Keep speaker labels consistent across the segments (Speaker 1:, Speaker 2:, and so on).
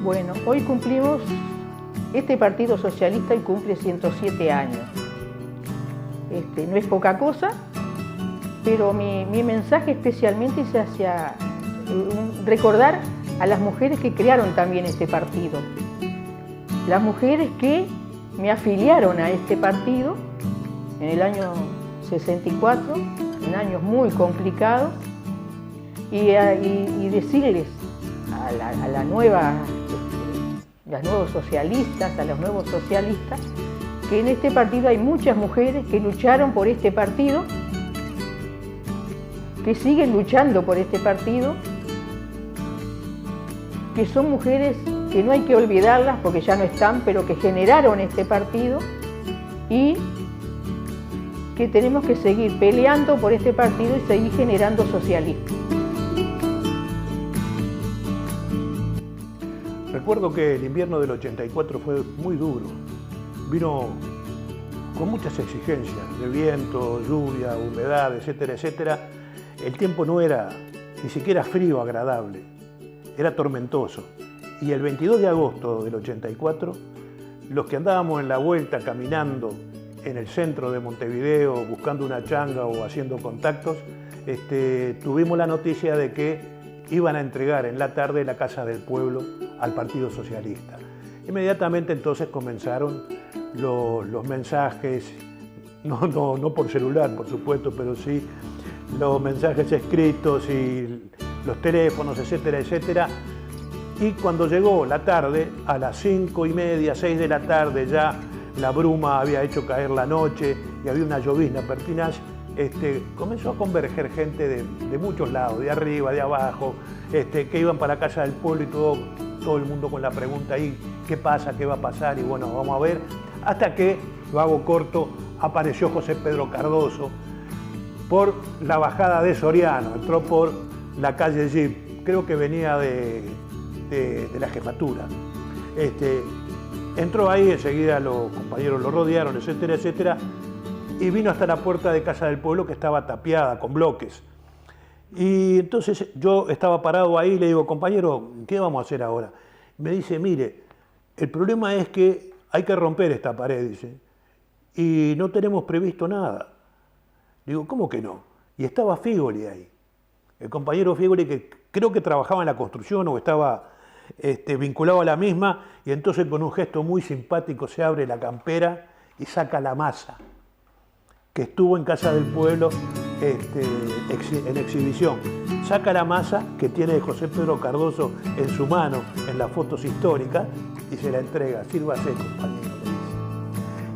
Speaker 1: Bueno, hoy cumplimos, este Partido Socialista y cumple 107 años. No es poca cosa, pero mi mensaje especialmente es hacia recordar a las mujeres que crearon también este partido. Las mujeres que me afiliaron a este partido en el año 64, en años muy complicados, y decirles a las nuevos socialistas, a los nuevos socialistas, que en este partido hay muchas mujeres que lucharon por este partido, que siguen luchando por este partido, que son mujeres que no hay que olvidarlas porque ya no están, pero que generaron este partido y que tenemos que seguir peleando por este partido y seguir generando socialismo.
Speaker 2: Recuerdo que el invierno del 84 fue muy duro. Vino con muchas exigencias de viento, lluvia, humedad, etcétera, etcétera. El tiempo no era ni siquiera frío agradable, era tormentoso. Y el 22 de agosto del 84, los que andábamos en la vuelta caminando en el centro de Montevideo buscando una changa o haciendo contactos, tuvimos la noticia de que iban a entregar en la tarde la Casa del Pueblo al Partido Socialista. Inmediatamente entonces comenzaron los mensajes, no por celular por supuesto, pero sí los mensajes escritos y los teléfonos, etcétera, etcétera. Y cuando llegó la tarde, a las 5:30, 6 de la tarde, ya la bruma había hecho caer la noche y había una llovizna pertinaz, comenzó a converger gente de muchos lados, de arriba, de abajo, que iban para Casa del Pueblo y todo el mundo con la pregunta ahí, ¿qué pasa? ¿Qué va a pasar? Y bueno, vamos a ver, hasta que, lo hago corto, apareció José Pedro Cardoso por la bajada de Soriano, entró por la calle Jeep, creo que venía de la jefatura. Entró ahí, enseguida los compañeros lo rodearon, etcétera, etcétera, y vino hasta la puerta de Casa del Pueblo, que estaba tapiada con bloques. Y entonces yo estaba parado ahí y le digo, compañero, ¿qué vamos a hacer ahora? Me dice, mire, el problema es que hay que romper esta pared, dice, y no tenemos previsto nada. Digo, ¿cómo que no? Y estaba Figoli ahí, el compañero Figoli, que creo que trabajaba en la construcción o estaba vinculado a la misma, y entonces con un gesto muy simpático se abre la campera y saca la masa que estuvo en Casa del Pueblo en exhibición. Saca la masa que tiene José Pedro Cardoso en su mano en las fotos históricas y se la entrega. Sírvase, compañero, le dice.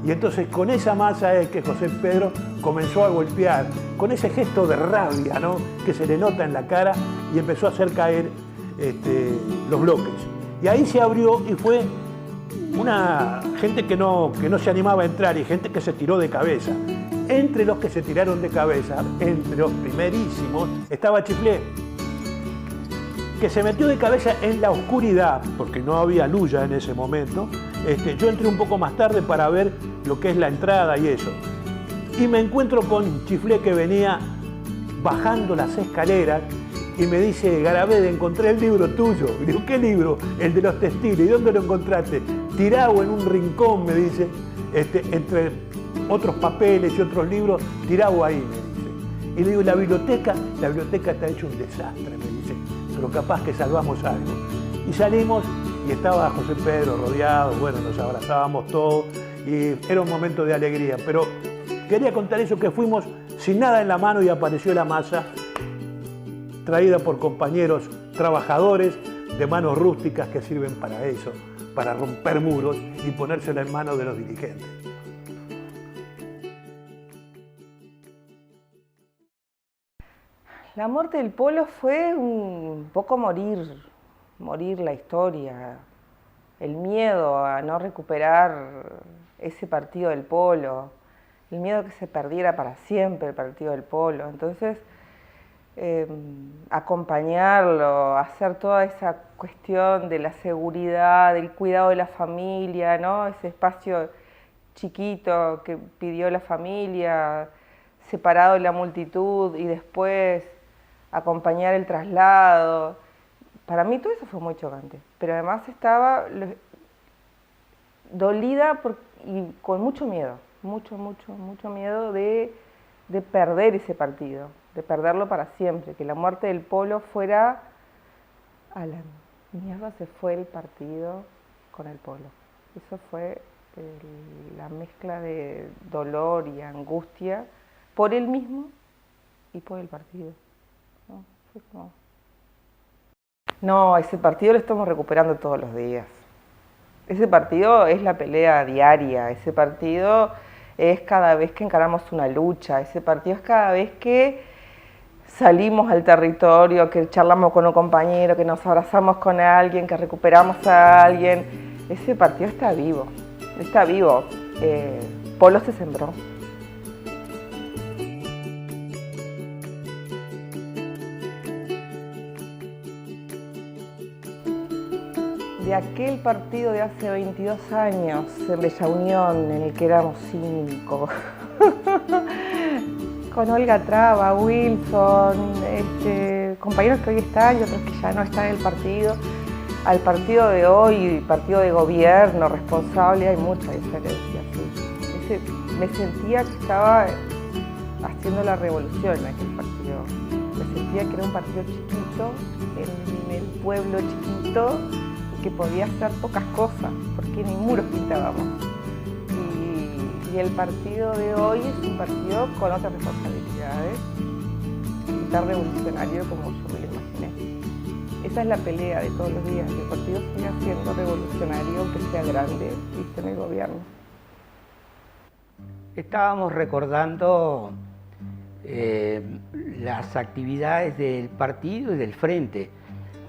Speaker 2: Y entonces con esa masa es que José Pedro comenzó a golpear, con ese gesto de rabia, ¿no?, que se le nota en la cara, y empezó a hacer caer los bloques. Y ahí se abrió y fue una gente que no se animaba a entrar y gente que se tiró de cabeza. Entre los que se tiraron de cabeza, entre los primerísimos, estaba Chiflé, que se metió de cabeza en la oscuridad, porque no había luz ya en ese momento. Yo entré un poco más tarde para ver lo que es la entrada y eso. Y me encuentro con Chiflé, que venía bajando las escaleras, y me dice, Garaved, encontré el libro tuyo. Y digo, ¿qué libro? El de los textiles. ¿Y dónde lo encontraste? Tirado en un rincón, me dice, entre otros papeles y otros libros, tirado ahí, me dice. Y le digo, la biblioteca está hecha un desastre, me dice, pero capaz que salvamos algo. Y salimos y estaba José Pedro rodeado, bueno, nos abrazábamos todos y era un momento de alegría. Pero quería contar eso, que fuimos sin nada en la mano y apareció la masa traída por compañeros trabajadores de manos rústicas que sirven para eso, para romper muros y ponérsela en manos de los dirigentes.
Speaker 3: La muerte del Polo fue un poco morir la historia, el miedo a no recuperar ese partido del Polo, el miedo a que se perdiera para siempre el partido del Polo. Entonces, acompañarlo, hacer toda esa cuestión de la seguridad, del cuidado de la familia, ¿no? Ese espacio chiquito que pidió la familia, separado de la multitud, y después acompañar el traslado, Para mí todo eso fue muy chocante, pero además estaba dolida y con mucho miedo, mucho miedo de perder ese partido, de perderlo para siempre, que la muerte del Polo fuera a la mierda, se fue el partido con el Polo. Eso fue la mezcla de dolor y angustia por él mismo y por el partido. ¿No? Fue como... No, ese partido lo estamos recuperando todos los días. Ese partido es la pelea diaria, ese partido es cada vez que encaramos una lucha, ese partido es cada vez que salimos al territorio, que charlamos con un compañero, que nos abrazamos con alguien, que recuperamos a alguien. Ese partido está vivo, está vivo. Polo se sembró. De aquel partido de hace 22 años en Bella Unión, en el que éramos 5, con Olga Traba, Wilson, compañeros que hoy están y otros que ya no están en el partido, al partido de hoy, partido de gobierno, responsable, hay mucha diferencia. ¿Sí? Me sentía que estaba haciendo la revolución en aquel partido. Me sentía que era un partido chiquito, en el pueblo chiquito, que podía hacer pocas cosas, porque ni muros pintábamos. Y el partido de hoy es un partido con otras responsabilidades, y tan revolucionario como yo me lo imaginé. Esa es la pelea de todos los días, que el partido siga siendo revolucionario, aunque sea grande y esté en el gobierno.
Speaker 4: Estábamos recordando las actividades del partido y del frente,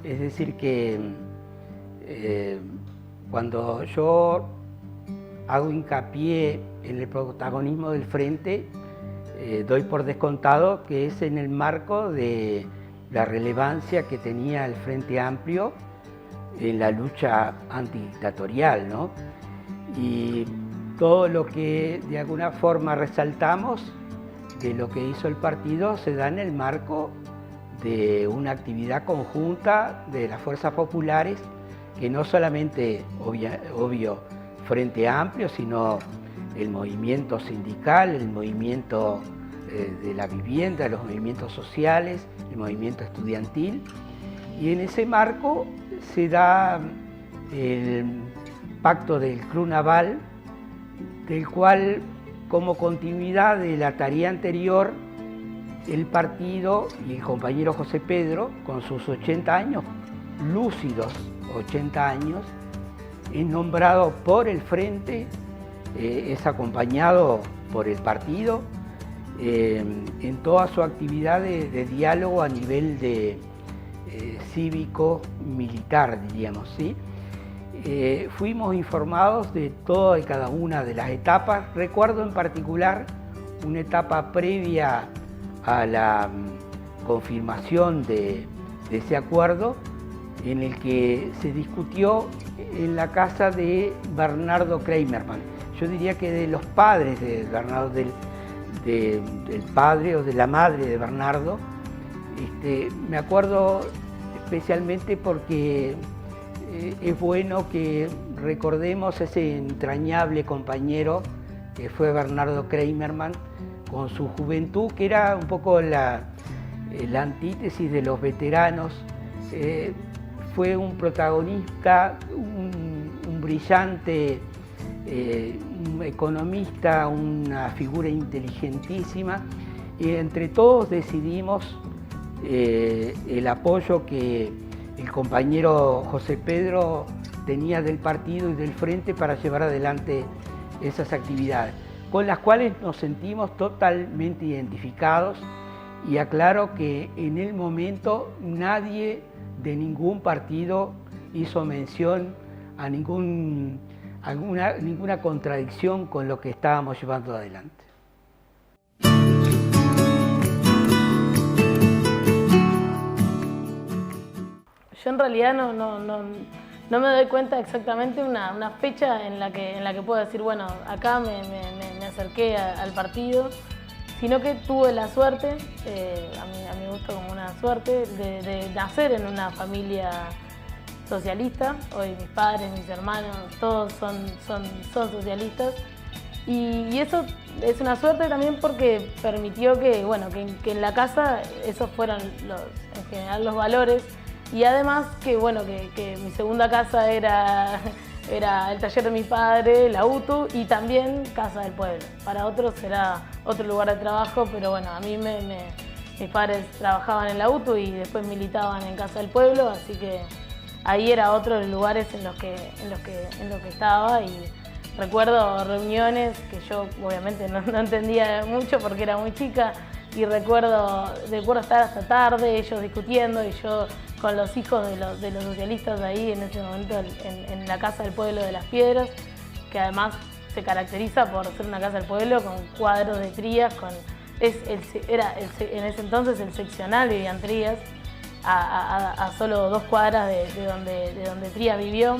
Speaker 4: es decir que cuando yo hago hincapié en el protagonismo del frente, doy por descontado que es en el marco de la relevancia que tenía el Frente Amplio en la lucha antidictatorial, ¿no? Y todo lo que de alguna forma resaltamos de lo que hizo el partido se da en el marco de una actividad conjunta de las fuerzas populares, que no solamente, obvio, Frente Amplio, sino el movimiento sindical, el movimiento de la vivienda, los movimientos sociales, el movimiento estudiantil. Y en ese marco se da el pacto del Club Naval, del cual, como continuidad de la tarea anterior, el partido y el compañero José Pedro, con sus 80 años, lúcidos 80 años, es nombrado por el Frente, es acompañado por el partido en toda su actividad de diálogo a nivel de cívico-militar, diríamos, ¿sí? Fuimos informados de toda y cada una de las etapas. Recuerdo en particular una etapa previa a la confirmación de ese acuerdo, en el que se discutió en la casa de Bernardo Kreimerman. Yo diría que de los padres de Bernardo, del padre o de la madre de Bernardo. Me acuerdo especialmente porque es bueno que recordemos ese entrañable compañero que fue Bernardo Kreimerman, con su juventud, que era un poco la antítesis de los veteranos. Fue un protagonista, un brillante un economista, una figura inteligentísima, y entre todos decidimos el apoyo que el compañero José Pedro tenía del partido y del frente para llevar adelante esas actividades, con las cuales nos sentimos totalmente identificados. Y aclaro que en el momento nadie de ningún partido hizo mención a ninguna contradicción con lo que estábamos llevando adelante.
Speaker 5: Yo en realidad no me doy cuenta exactamente una fecha en la que puedo decir, bueno, acá me acerqué al partido. sino que tuve la suerte, a mi gusto como una suerte, de nacer en una familia socialista. Hoy mis padres, mis hermanos, todos son socialistas. Y eso es una suerte también porque permitió que, bueno, que en la casa esos fueran en general los valores. Y además que, bueno, que mi segunda casa era el taller de mi padre, la UTU, y también Casa del Pueblo. Para otros será otro lugar de trabajo, pero bueno, a mí mis padres trabajaban en la UTU y después militaban en Casa del Pueblo, así que ahí era otro de los lugares en los que estaba. Y recuerdo reuniones que yo obviamente no entendía mucho porque era muy chica, y recuerdo estar hasta tarde, ellos discutiendo y yo con los hijos de los socialistas ahí en ese momento en la Casa del Pueblo de Las Piedras, que además se caracteriza por ser una casa del pueblo con cuadros de Trías, era en ese entonces el seccional vivía en Trías, a solo 2 cuadras de donde Trías vivió.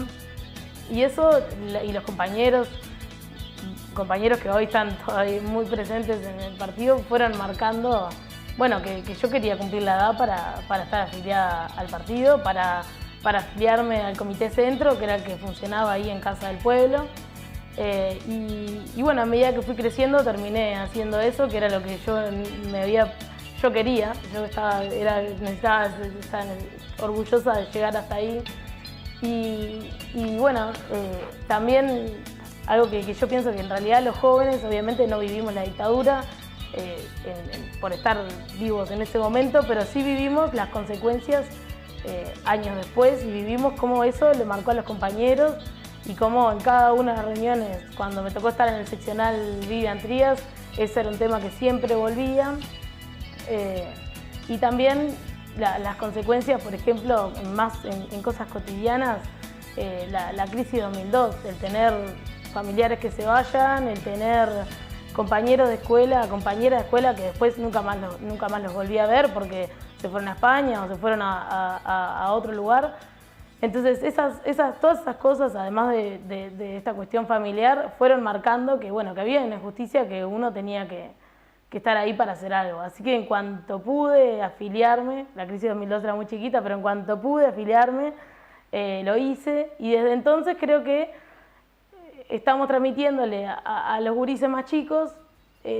Speaker 5: Y eso, y los compañeros que hoy están todavía muy presentes en el partido, fueron marcando, bueno, que yo quería cumplir la edad para estar afiliada al partido, para afiliarme al Comité Centro, que era el que funcionaba ahí en Casa del Pueblo. Y bueno, a medida que fui creciendo terminé haciendo eso, que era lo que yo quería. Yo estaba orgullosa de llegar hasta ahí. Y bueno, también algo que yo pienso que en realidad los jóvenes obviamente no vivimos la dictadura por estar vivos en ese momento, pero sí vivimos las consecuencias años después, y vivimos cómo eso le marcó a los compañeros y cómo en cada una de las reuniones, cuando me tocó estar en el seccional Vivian Trías, ese era un tema que siempre volvía. Y también las consecuencias, por ejemplo, más en cosas cotidianas, la crisis de 2002, el tener familiares que se vayan, el tener compañeros de escuela, compañeras de escuela que después nunca más los volví a ver porque se fueron a España o se fueron a otro lugar. Entonces todas esas cosas, además de esta cuestión familiar, fueron marcando que, bueno, que había una injusticia, que uno tenía que estar ahí para hacer algo. Así que en cuanto pude afiliarme, la crisis de 2002 era muy chiquita, pero en cuanto pude afiliarme, lo hice, y desde entonces creo que estamos transmitiéndole a los gurises más chicos,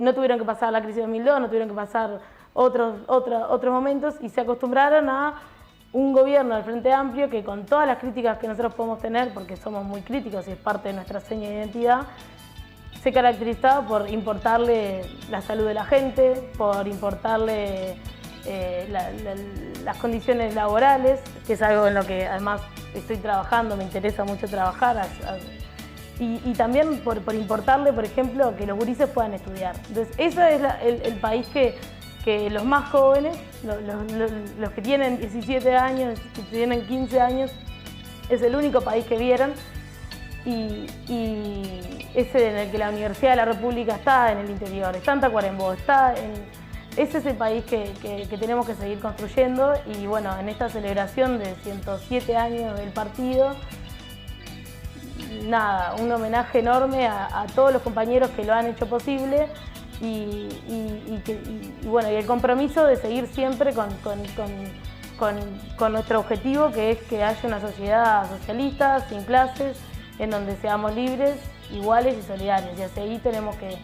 Speaker 5: no tuvieron que pasar la crisis de 2002, no tuvieron que pasar otros momentos, y se acostumbraron a un gobierno del Frente Amplio que, con todas las críticas que nosotros podemos tener, porque somos muy críticos y es parte de nuestra seña de identidad, se caracterizaba por importarle la salud de la gente, por importarle las condiciones laborales, que es algo en lo que además estoy trabajando, me interesa mucho trabajar, y también por importarle, por ejemplo, que los gurises puedan estudiar. Entonces, ese es el país que los más jóvenes, los que tienen 17 años, que tienen 15 años, es el único país que vieron, y ese en el que la Universidad de la República está en el interior, está en Tacuarembó, ese es el país que tenemos que seguir construyendo. Y bueno, en esta celebración de 107 años del partido, nada, un homenaje enorme a todos los compañeros que lo han hecho posible, y bueno, y el compromiso de seguir siempre con nuestro objetivo, que es que haya una sociedad socialista, sin clases, en donde seamos libres, iguales y solidarios. Y hacia ahí tenemos que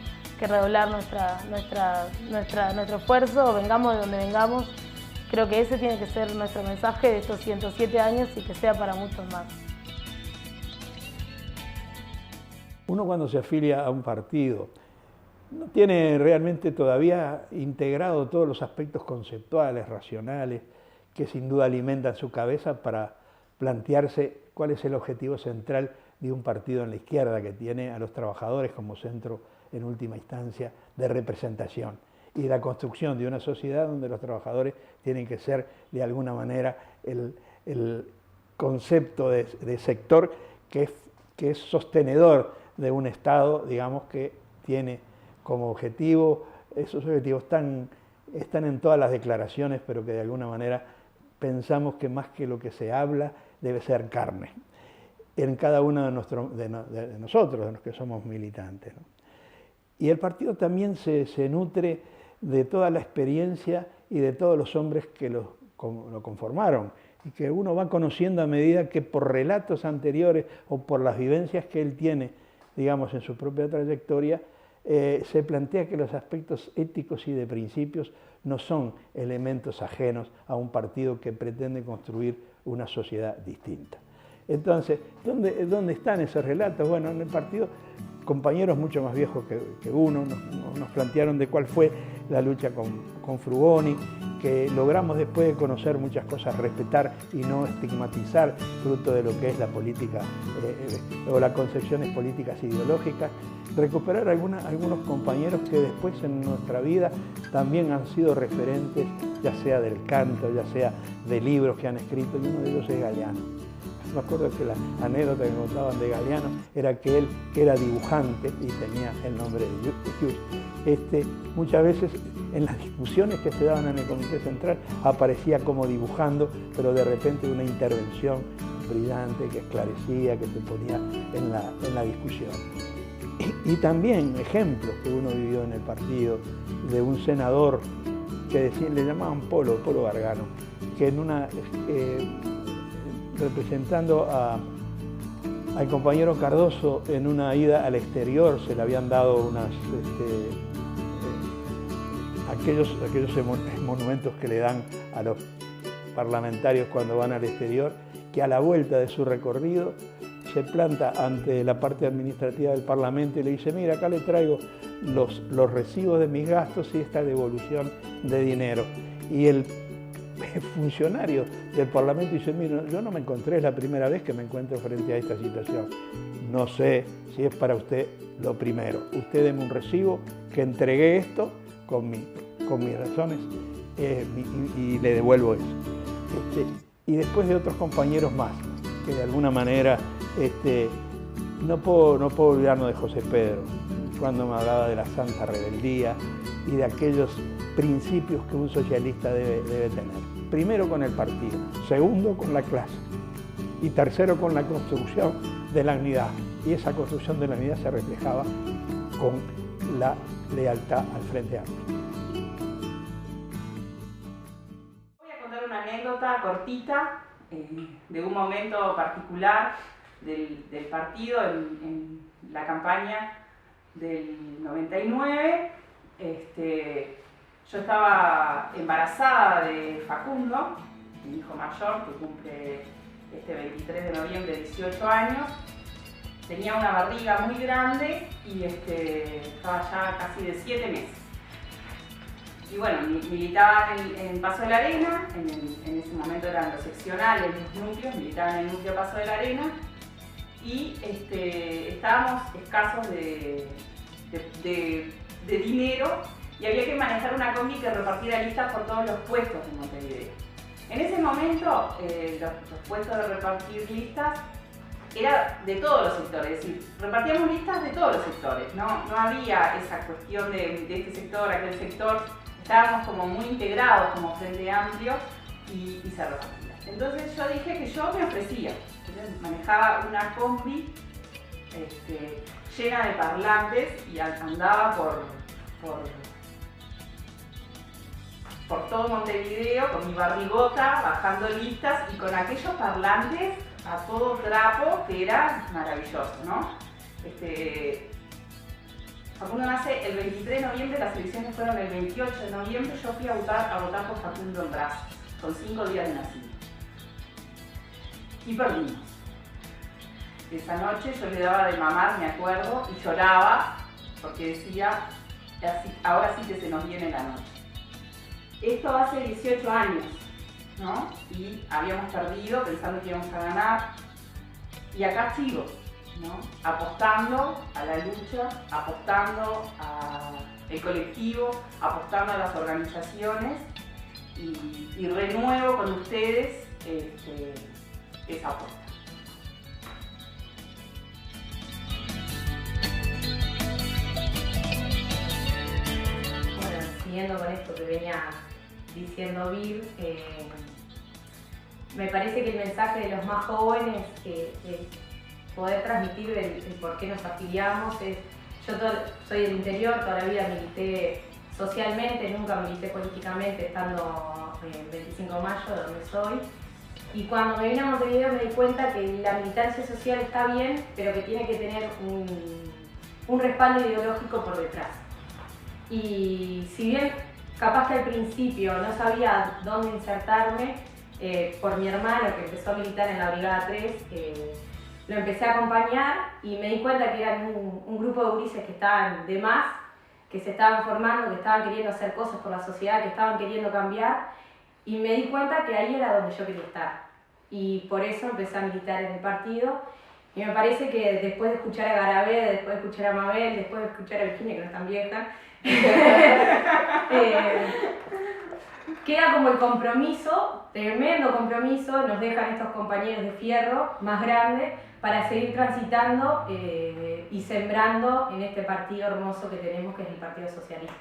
Speaker 5: redoblar nuestro esfuerzo, vengamos de donde vengamos. Creo que ese tiene que ser nuestro mensaje de estos 107 años, y que sea para muchos más.
Speaker 2: Uno, cuando se afilia a un partido, no tiene realmente todavía integrado todos los aspectos conceptuales, racionales, que sin duda alimentan su cabeza para plantearse cuál es el objetivo central de un partido en la izquierda, que tiene a los trabajadores como centro, en última instancia, de representación, y la construcción de una sociedad donde los trabajadores tienen que ser, de alguna manera, el concepto de sector que es sostenedor de un Estado, digamos, que tiene como objetivo, esos objetivos están en todas las declaraciones, pero que de alguna manera pensamos que más que lo que se habla debe ser carne en cada uno de nosotros, de los que somos militantes, ¿no? Y el partido también se nutre
Speaker 6: de toda la experiencia y de todos los hombres que lo conformaron, y que uno va conociendo a medida que por relatos anteriores o por las vivencias que él tiene, digamos, en su propia trayectoria, se plantea que los aspectos éticos y de principios no son elementos ajenos a un partido que pretende construir una sociedad distinta. Entonces, ¿dónde están esos relatos? Bueno, en el partido, compañeros mucho más viejos que uno nos plantearon de cuál fue la lucha con Frugoni, que logramos después de conocer muchas cosas respetar y no estigmatizar fruto de lo que es la política o las concepciones políticas ideológicas, recuperar algunos compañeros que después en nuestra vida también han sido referentes, ya sea del canto, ya sea de libros que han escrito, y uno de ellos es Galeano. Me acuerdo que la anécdota que me contaban de Galeano era que él, que era dibujante y tenía el nombre de Just, muchas veces en las discusiones que se daban en el Comité Central aparecía como dibujando, pero de repente una intervención brillante que esclarecía, que se ponía en la discusión. Y también ejemplos que uno vivió en el partido de un senador que le llamaban Polo Gargano, que en una representando al compañero Cardoso en una ida al exterior, se le habían dado aquellos monumentos que le dan a los parlamentarios cuando van al exterior, que a la vuelta de su recorrido se planta ante la parte administrativa del Parlamento y le dice: mira, acá le traigo los recibos de mis gastos y esta devolución de dinero. Y el funcionario del Parlamento dice: mira, yo no me encontré, es la primera vez que me encuentro frente a esta situación. No sé si es para usted lo primero. Usted deme un recibo que entregué esto con mis razones y le devuelvo eso. Y después de otros compañeros más, que de alguna manera no puedo olvidarnos de José Pedro, cuando me hablaba de la santa rebeldía y de aquellos principios que un socialista debe tener. Primero con el partido, segundo con la clase y tercero con la construcción de la unidad. Y esa construcción de la unidad se reflejaba con la lealtad al Frente Amplio.
Speaker 7: Voy a contar una anécdota cortita de un momento particular del partido en la campaña del 99. Yo estaba embarazada de Facundo, mi hijo mayor, que cumple este 23 de noviembre 18 años. Tenía una barriga muy grande y estaba ya casi de 7 meses. Y bueno, militaba en Paso de la Arena, en ese momento eran los seccionales, los núcleos, militaba en el núcleo Paso de la Arena, y estábamos escasos de dinero y había que manejar una combi que repartiera listas por todos los puestos en Montevideo. En ese momento, los puestos de repartir listas era de todos los sectores, es decir, repartíamos listas de todos los sectores, no había esa cuestión de este sector, aquel sector, estábamos como muy integrados como Frente Amplio y se repartía. Entonces yo dije que yo me ofrecía, manejaba una combi llena de parlantes y andaba por todo Montevideo con mi barrigota, bajando listas y con aquellos parlantes a todo trapo, que era maravilloso, ¿no? Facundo nace el 23 de noviembre, las elecciones fueron el 28 de noviembre, yo fui a votar por Facundo en Brazos, con 5 días de nacido. Y perdimos. Esa noche yo le daba de mamar, me acuerdo, y lloraba porque decía: ahora sí que se nos viene la noche. Esto hace 18 años, ¿no? Y habíamos perdido pensando que íbamos a ganar. Y acá sigo, ¿no? Apostando a la lucha, apostando al colectivo, apostando a las organizaciones y renuevo con ustedes esa apuesta.
Speaker 8: Bueno, siguiendo con esto que venía diciendo Vir, me parece que el mensaje de los más jóvenes es poder transmitir el por qué nos afiliamos. Yo soy del interior, toda la vida milité socialmente, nunca milité políticamente estando en 25 de mayo, de donde soy. Y cuando me vine a Montevideo me di cuenta que la militancia social está bien, pero que tiene que tener un respaldo ideológico por detrás. Y si bien capaz que al principio no sabía dónde insertarme, por mi hermano que empezó a militar en la Brigada 3, lo empecé a acompañar y me di cuenta que eran un grupo de gurises que estaban de más, que se estaban formando, que estaban queriendo hacer cosas por la sociedad, que estaban queriendo cambiar, y me di cuenta que ahí era donde yo quería estar. Y por eso empecé a militar en el partido. Y me parece que después de escuchar a Garabé, después de escuchar a Mabel, después de escuchar a Virginia, que no es tan vieja, queda como el compromiso, tremendo compromiso, nos dejan estos compañeros de fierro más grandes para seguir transitando y sembrando en este partido hermoso que tenemos, que es el Partido Socialista.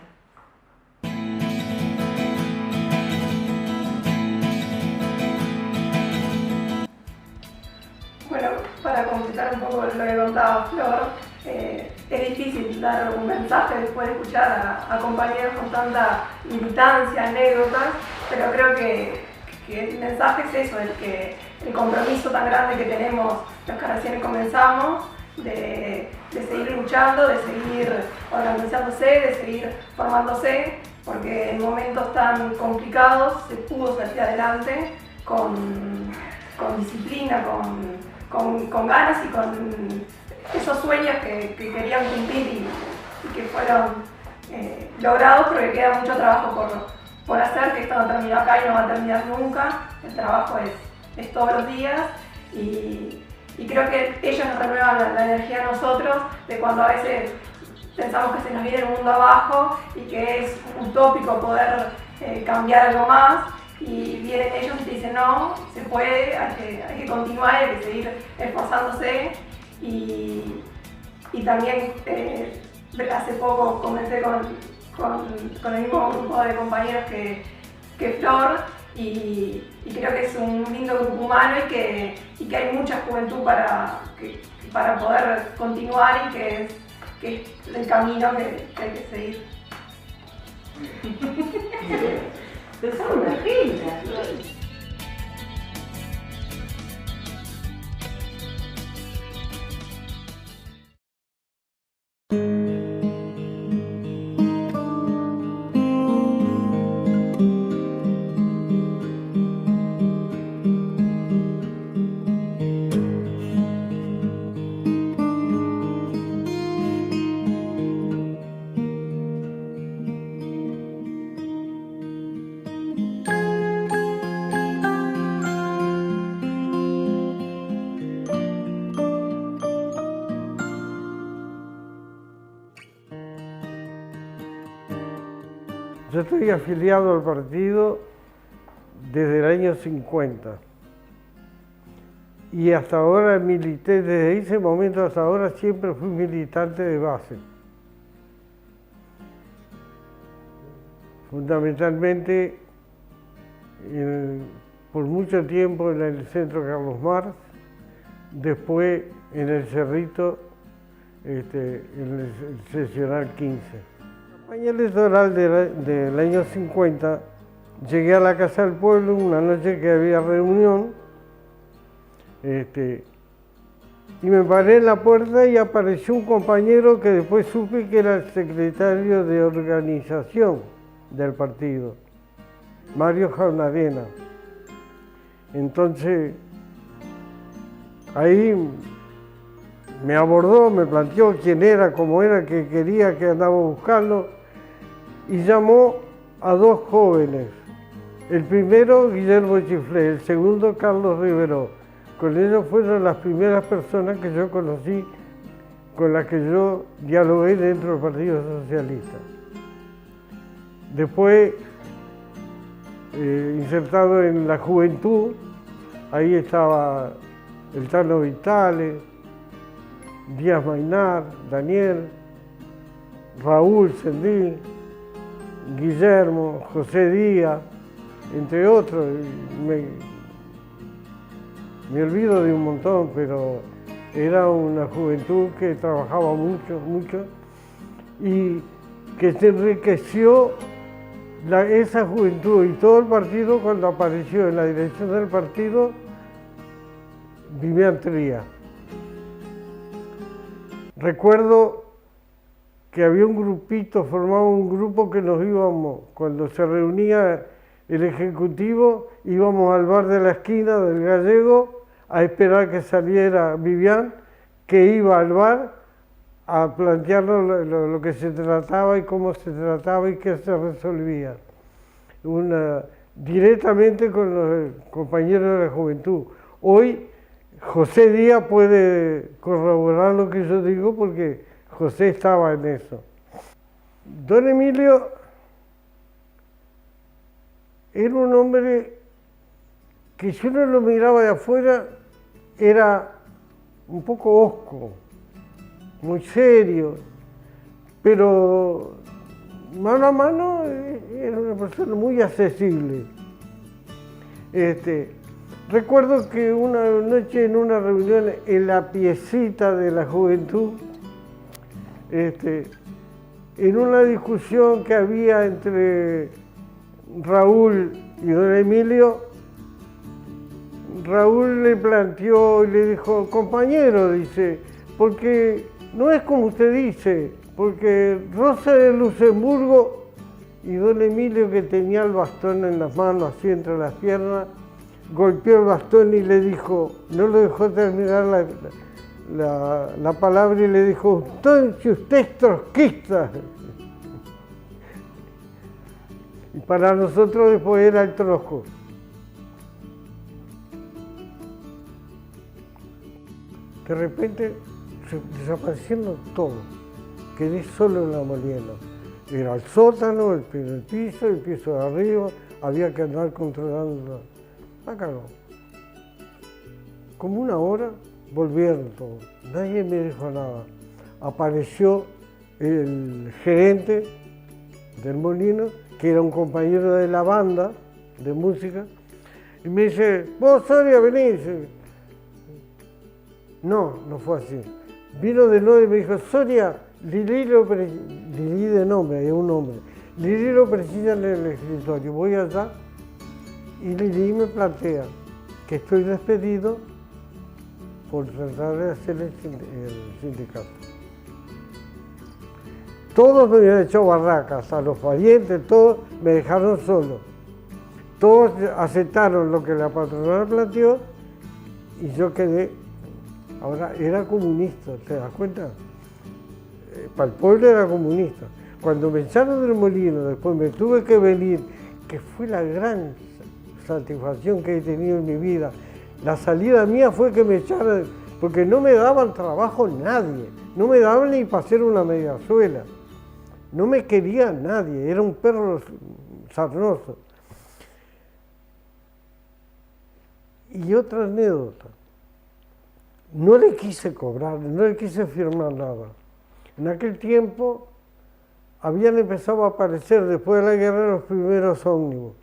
Speaker 9: Bueno, para completar un poco lo que contaba Flor, es difícil dar un mensaje después de escuchar a compañeros con tanta militancia, anécdotas, pero creo que el mensaje es eso, el compromiso tan grande que tenemos los que recién comenzamos, de seguir luchando, de seguir organizándose, de seguir formándose, porque en momentos tan complicados se pudo salir adelante con disciplina, con ganas y con esos sueños que querían cumplir y que fueron logrados, pero que queda mucho trabajo por hacer, que esto no terminó acá y no va a terminar nunca. El trabajo es todos los días y creo que ellos nos renuevan la energía a nosotros, de cuando a veces pensamos que se nos viene el mundo abajo y que es utópico poder cambiar algo más. Y vienen ellos y te dicen, no, se puede, hay que continuar, hay que seguir esforzándose. Y también hace poco comencé con el mismo grupo de compañeros que Flor, y creo que es un lindo grupo humano y que hay mucha juventud para poder continuar y que es el camino que hay que seguir.
Speaker 7: Son una genia.
Speaker 10: Yo estoy afiliado al partido desde el año 50 y hasta ahora milité, desde ese momento hasta ahora siempre fui militante de base. Fundamentalmente por mucho tiempo en el Centro Carlos Marx, después en el Cerrito, en el seccional 15. En la campaña electoral del año 50 llegué a la Casa del Pueblo una noche que había reunión y me paré en la puerta y apareció un compañero que después supe que era el secretario de organización del partido, Mario Jaunarena. Entonces ahí me abordó, me planteó quién era, cómo era, qué quería, qué andaba buscando, y llamó a dos jóvenes. El primero, Guillermo Chiflé, el segundo, Carlos Rivero. Con ellos fueron las primeras personas que yo conocí, con las que yo dialogué dentro del Partido Socialista. Después, insertado en la juventud, ahí estaba el Tano Vitale, Díaz Mainar, Daniel, Raúl Sendí, Guillermo, José Díaz, entre otros. Me olvido de un montón, pero era una juventud que trabajaba mucho, mucho. Y que se enriqueció esa juventud y todo el partido cuando apareció en la dirección del partido Vivian Trías. Recuerdo que había un grupito, formaba un grupo que nos íbamos, cuando se reunía el ejecutivo, íbamos al bar de la esquina del Gallego a esperar que saliera Vivian, que iba al bar a plantearnos lo que se trataba y cómo se trataba y qué se resolvía. Directamente con los compañeros de la juventud. Hoy José Díaz puede corroborar lo que yo digo porque José estaba en eso. Don Emilio era un hombre que si uno lo miraba de afuera era un poco hosco, muy serio, pero mano a mano era una persona muy accesible. Recuerdo que una noche en una reunión en la piecita de la juventud, en una discusión que había entre Raúl y don Emilio, Raúl le planteó y le dijo, compañero, dice, porque no es como usted dice, porque Rosa de Luxemburgo y don Emilio, que tenía el bastón en las manos, así entre las piernas, golpeó el bastón y le dijo, no lo dejó terminar la palabra y le dijo, entonces usted es trotskista. Y para nosotros después era el trosco. De repente desaparecieron todo, quedé solo en la Molienda. Era el sótano, el primer piso, el piso de arriba, había que andar controlando. Acá no. Como una hora volvieron todos, nadie me dijo nada. Apareció el gerente del molino, que era un compañero de la banda de música, y me dice, vos Soria, venís. No, no fue así. Vino de nuevo y me dijo, Soria, Lili de nombre, es un nombre. Lili lo precisa en el escritorio. Voy allá y Lili me plantea que estoy despedido por tratar de hacer el sindicato. Todos me habían hecho barracas, a los parientes, todos me dejaron solo. Todos aceptaron lo que la patronal planteó y yo quedé. Ahora, era comunista, ¿te das cuenta? Para el pueblo era comunista. Cuando me echaron del molino, después me tuve que venir, que fue la gran satisfacción que he tenido en mi vida. La salida mía fue que me echaran, porque no me daban trabajo nadie, no me daban ni para hacer una mediazuela. No me quería nadie, era un perro sarnoso. Y otra anécdota. No le quise cobrar, no le quise firmar nada. En aquel tiempo habían empezado a aparecer después de la guerra los primeros ómnibus.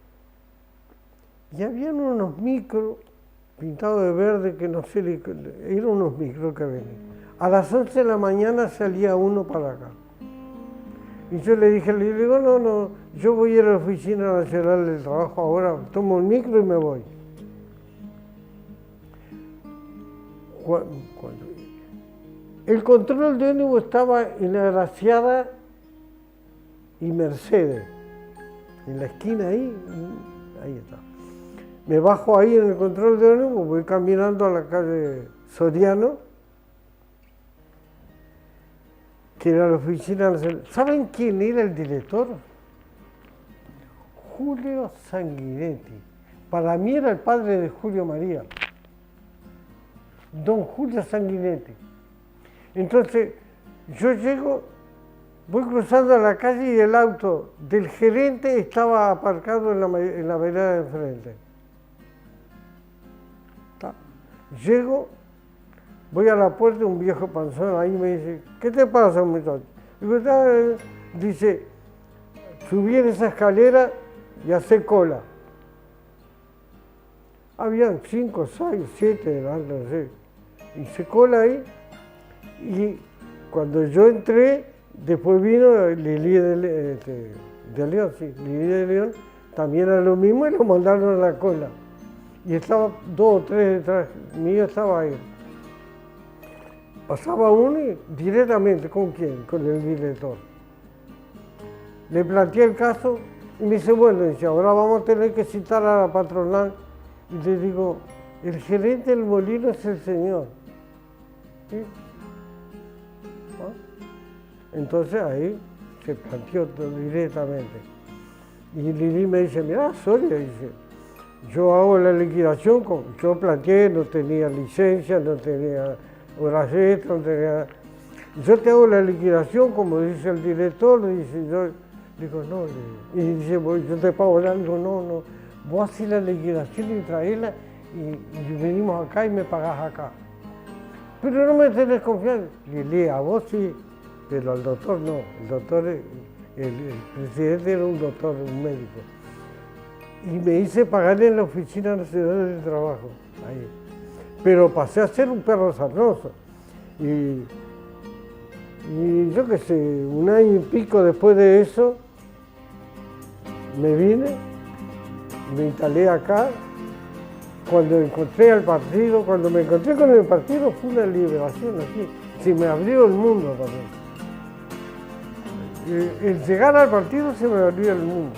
Speaker 10: Y habían unos micros pintados de verde que no sé, eran unos micros que venían. A las 11 de la mañana salía uno para acá. Y yo le digo, no, yo voy a ir a la Oficina Nacional del Trabajo ahora, tomo el micro y me voy. El control de ómnibus estaba en la Graciada y Mercedes, en la esquina ahí está. Me bajo ahí en el control de ómnibus, voy caminando a la calle Soriano, que era la oficina nacional. ¿Saben quién era el director? Julio Sanguinetti. Para mí era el padre de Julio María. Don Julio Sanguinetti. Entonces, yo llego, voy cruzando la calle y el auto del gerente estaba aparcado en la vereda de enfrente. Llego, voy a la puerta, un viejo panzón ahí me dice, ¿qué te pasa, muchacho? Digo, dice, subí en esa escalera y hacé cola. Habían 5, 6, 7 delante, no sé. Hice cola ahí y cuando yo entré Después vino Lili de León, sí, Lili de León, también era lo mismo y lo mandaron a la cola. Y estaba 2 o 3 detrás mío, estaba ahí. Pasaba uno y directamente, ¿con quién? Con el director. Le planteé el caso y me dice, bueno, dice, ahora vamos a tener que citar a la patronal. Y le digo, el gerente del molino es el señor. ¿Sí? ¿Ah? Entonces ahí se planteó todo directamente. Y Lili me dice, mira, Soria, dice, yo hago la liquidación, yo planteé, no tenía licencia, no tenía horas extras, no tenía... Yo te hago la liquidación, como dice el director, dice, yo digo, no, y dice, bueno, yo te pago algo, digo, no, vos haces la liquidación y traerla y venimos acá y me pagás acá. Pero no me tenés confianza. Lili, a vos sí, pero al doctor no, el doctor, el presidente era un doctor, un médico. Y me hice pagarle en la Oficina Nacional del Trabajo, ahí. Pero pasé a ser un perro sarnoso. Y yo qué sé, 1 año y pico después de eso, me vine, me instalé acá. Cuando encontré al partido, cuando me encontré con el partido, fue una liberación así. Se me abrió el mundo también. El llegar al partido se me abrió el mundo.